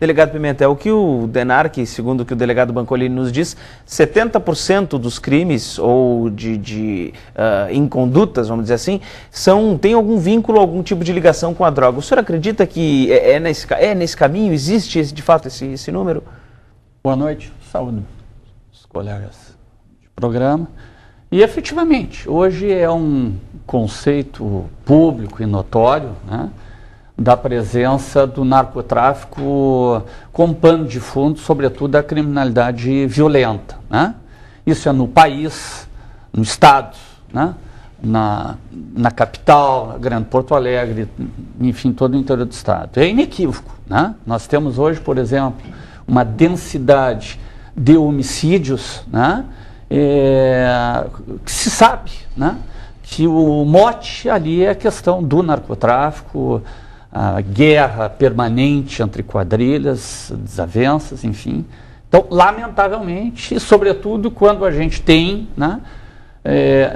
Delegado Pimentel, o que o DENARC, segundo o que o delegado Bancolini nos diz, 70% dos crimes ou de incondutas, vamos dizer assim, tem algum vínculo, algum tipo de ligação com a droga. O senhor acredita que é nesse caminho? Existe de fato esse número? Boa noite, saúde os colegas de programa. E efetivamente, hoje é um conceito público e notório, né, da presença do narcotráfico como pano de fundo, sobretudo da criminalidade violenta, né? Isso é no país, no estado, né? na capital, na Grande Porto Alegre, enfim, todo o interior do estado. É inequívoco, né? Nós temos hoje, por exemplo, uma densidade de homicídios, né? Que se sabe, né, que o mote ali é a questão do narcotráfico, a guerra permanente entre quadrilhas, desavenças, enfim. Então, lamentavelmente, e sobretudo quando a gente tem, né,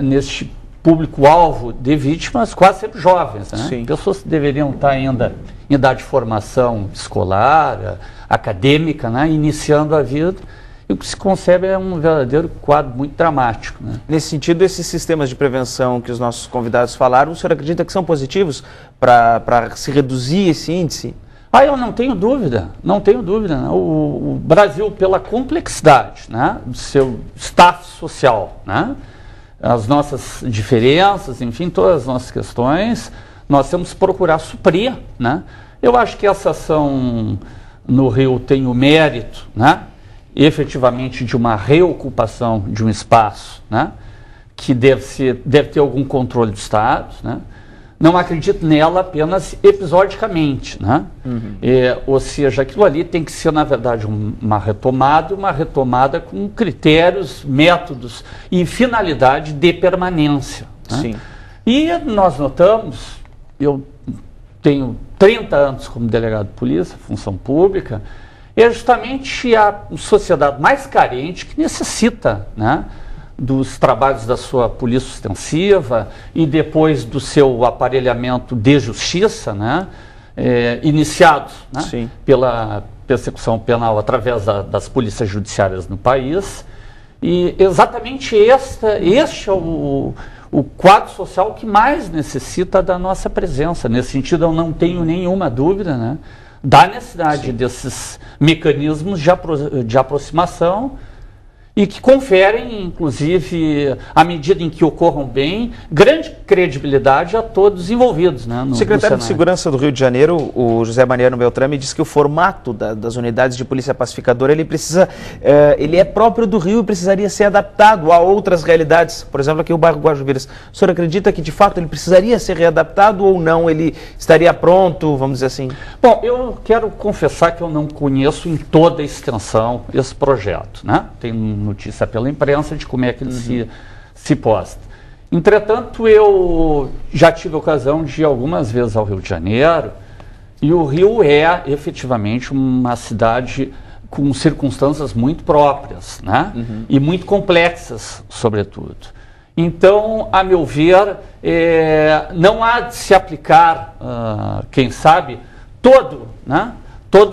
neste público-alvo de vítimas quase sempre jovens, né? Pessoas que deveriam estar ainda em idade de formação escolar, acadêmica, né, iniciando a vida. E o que se concebe é um verdadeiro quadro muito dramático, né? Nesse sentido, esses sistemas de prevenção que os nossos convidados falaram, o senhor acredita que são positivos para se reduzir esse índice? Eu não tenho dúvida, não tenho dúvida. Né? O Brasil, pela complexidade, né, do seu staff social, né, as nossas diferenças, enfim, todas as nossas questões, nós temos que procurar suprir, né? Eu acho que essa ação no Rio tem o mérito, né, efetivamente de uma reocupação de um espaço, né, que deve ter algum controle do Estado, né? Não acredito nela apenas episodicamente, né? Ou seja, aquilo ali tem que ser, na verdade, uma retomada com critérios, métodos e finalidade de permanência, né? Sim. E nós notamos, eu tenho 30 anos como delegado de polícia, função pública, é justamente a sociedade mais carente que necessita, né, dos trabalhos da sua polícia ostensiva e depois do seu aparelhamento de justiça, né, iniciados, né, pela persecução penal através das polícias judiciárias no país. E exatamente este é o quadro social que mais necessita da nossa presença. Nesse sentido, eu não tenho nenhuma dúvida, né, da necessidade desses mecanismos de aproximação e que conferem, inclusive, à medida em que ocorram bem, grande credibilidade a todos os envolvidos, né, no secretário de Segurança do Rio de Janeiro, o José Mariano Beltrame, diz que o formato das unidades de polícia pacificadora, ele é próprio do Rio e precisaria ser adaptado a outras realidades, por exemplo, aqui o bairro Guajuviras. O senhor acredita que, de fato, ele precisaria ser readaptado ou não? Ele estaria pronto, vamos dizer assim? Bom, eu quero confessar que eu não conheço em toda a extensão esse projeto, né? Tem notícia pela imprensa de como é que ele se posta. Entretanto, eu já tive a ocasião de ir algumas vezes ao Rio de Janeiro, e o Rio é efetivamente uma cidade com circunstâncias muito próprias, né? E muito complexas, sobretudo. Então, a meu ver, não há de se aplicar, quem sabe, todo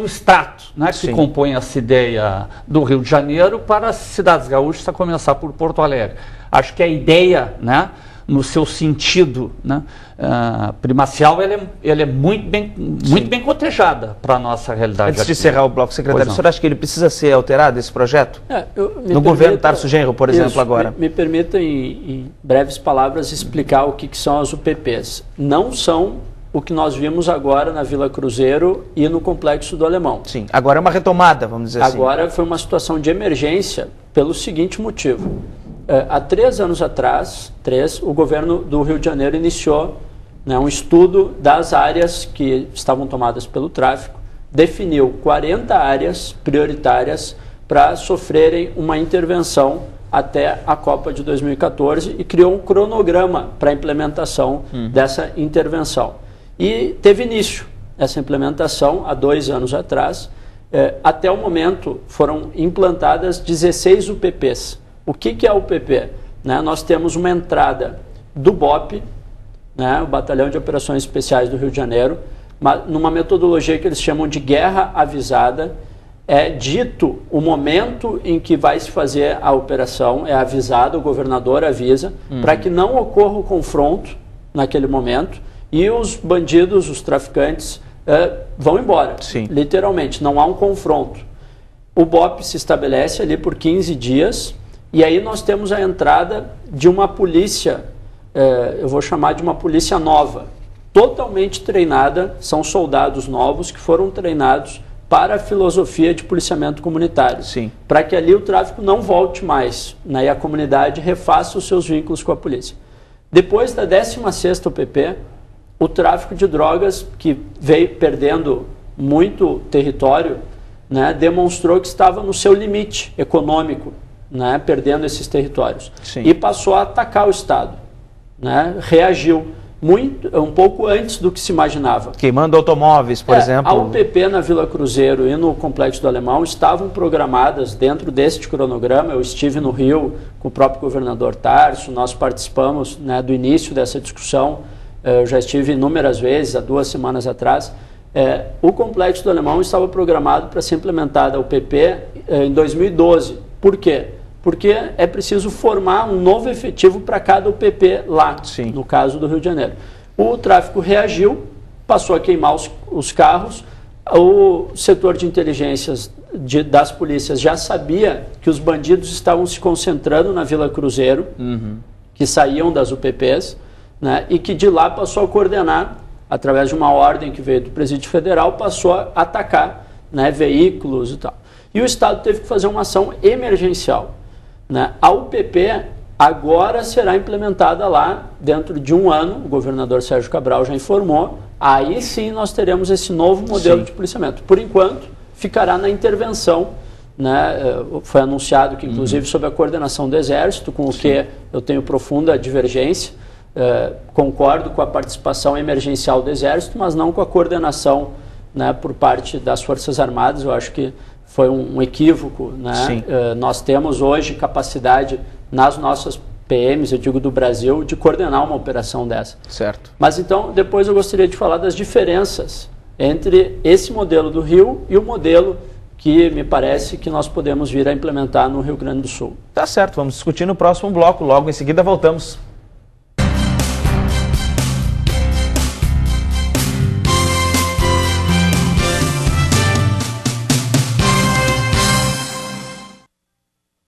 o status, né, que compõe essa ideia do Rio de Janeiro para as cidades gaúchas, a começar por Porto Alegre. Acho que a ideia, né, no seu sentido, né, primacial, ela é muito bem cotejada para a nossa realidade. Antes de encerrar o bloco, secretário, o senhor acha que ele precisa ser alterado, esse projeto? No governo Tarso Genro, por exemplo, agora. Me permita, em breves palavras, explicar o que são as UPPs. Não são o que nós vimos agora na Vila Cruzeiro e no Complexo do Alemão. Sim, agora é uma retomada, vamos dizer assim. Agora foi uma situação de emergência pelo seguinte motivo. Há 3 anos atrás, o governo do Rio de Janeiro iniciou, né, um estudo das áreas que estavam tomadas pelo tráfico, definiu 40 áreas prioritárias para sofrerem uma intervenção até a Copa de 2014 e criou um cronograma para a implementação dessa intervenção. E teve início essa implementação há 2 anos atrás. Até o momento foram implantadas 16 UPPs. O que é a UPP? Né, nós temos uma entrada do BOP, né, o Batalhão de Operações Especiais do Rio de Janeiro, numa metodologia que eles chamam de guerra avisada, é dito o momento em que vai se fazer a operação, é avisado, o governador avisa, para que não ocorra o confronto naquele momento e os bandidos, os traficantes, vão embora. Sim. Literalmente, não há um confronto. O BOP se estabelece ali por 15 dias e aí nós temos a entrada de uma polícia, eu vou chamar de uma polícia nova, totalmente treinada, são soldados novos que foram treinados para a filosofia de policiamento comunitário, para que ali o tráfico não volte mais, né, e a comunidade refaça os seus vínculos com a polícia. Depois da 16ª UPP, o tráfico de drogas, que veio perdendo muito território, né, demonstrou que estava no seu limite econômico, né, perdendo esses territórios. E passou a atacar o Estado, né, reagiu um pouco antes do que se imaginava. Queimando automóveis, por exemplo. A UPP na Vila Cruzeiro e no Complexo do Alemão estavam programadas dentro deste cronograma. Eu estive no Rio com o próprio governador Tarso, nós participamos, né, do início dessa discussão, eu já estive inúmeras vezes, há 2 semanas atrás. O Complexo do Alemão estava programado para ser implementada a UPP em 2012. Por quê? Porque é preciso formar um novo efetivo para cada UPP lá, no caso do Rio de Janeiro. O tráfico reagiu, passou a queimar os carros, o setor de inteligências das polícias já sabia que os bandidos estavam se concentrando na Vila Cruzeiro, que saíam das UPPs, né, e que de lá passou a coordenar, através de uma ordem que veio do Presídio Federal, passou a atacar, né, veículos e tal. E o Estado teve que fazer uma ação emergencial. Né? A UPP agora será implementada lá dentro de 1 ano, o governador Sérgio Cabral já informou, aí sim nós teremos esse novo modelo de policiamento. Por enquanto, ficará na intervenção, né? Foi anunciado que inclusive sob a coordenação do Exército, com o que eu tenho profunda divergência, concordo com a participação emergencial do Exército, mas não com a coordenação, né, por parte das Forças Armadas. Eu acho que foi um equívoco, né? Nós temos hoje capacidade nas nossas PMs, eu digo do Brasil, de coordenar uma operação dessa. Certo. Mas então, depois eu gostaria de falar das diferenças entre esse modelo do Rio e o modelo que me parece que nós podemos vir a implementar no Rio Grande do Sul. Tá certo, vamos discutir no próximo bloco, logo em seguida voltamos.